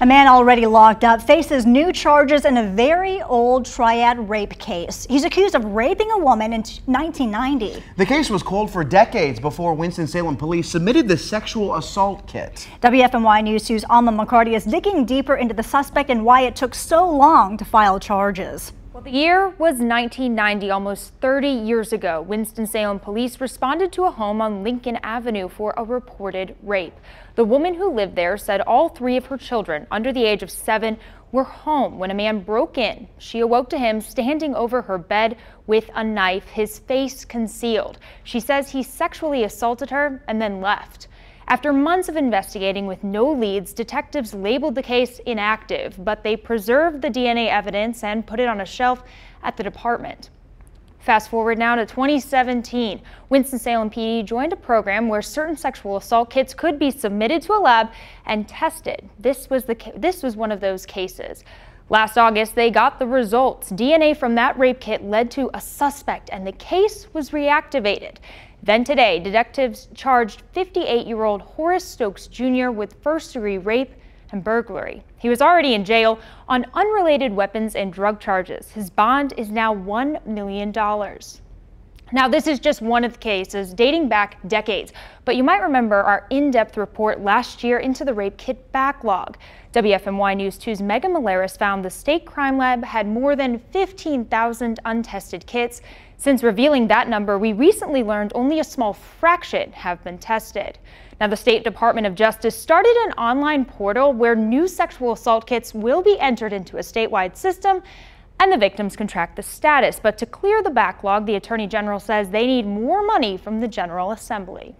A man already locked up faces new charges in a very old triad rape case. He's accused of raping a woman in 1990. The case was cold for decades before Winston-Salem Police submitted the sexual assault kit. WFMY News 2's Alma McCarty is digging deeper into the suspect and why it took so long to file charges. Well, the year was 1990, almost 30 years ago. Winston-Salem Police responded to a home on Lincoln Avenue for a reported rape. The woman who lived there said all three of her children, under the age of 7, were home when a man broke in. She awoke to him standing over her bed with a knife, his face concealed. She says he sexually assaulted her and then left. After months of investigating with no leads, detectives labeled the case inactive, but they preserved the DNA evidence and put it on a shelf at the department. Fast forward now to 2017. Winston-Salem PD joined a program where certain sexual assault kits could be submitted to a lab and tested. This was one of those cases. Last August, they got the results. DNA from that rape kit led to a suspect, and the case was reactivated. Then today, detectives charged 58-year-old Horace Stokes Jr. with first-degree rape and burglary. He was already in jail on unrelated weapons and drug charges. His bond is now $1 million. Now, this is just one of the cases dating back decades, but you might remember our in-depth report last year into the rape kit backlog. WFMY News 2's Megan Malaris found the state crime lab had more than 15,000 untested kits. Since revealing that number, we recently learned only a small fraction have been tested. Now, the State Department of Justice started an online portal where new sexual assault kits will be entered into a statewide system, and the victims can track the status. But to clear the backlog, the Attorney General says they need more money from the General Assembly.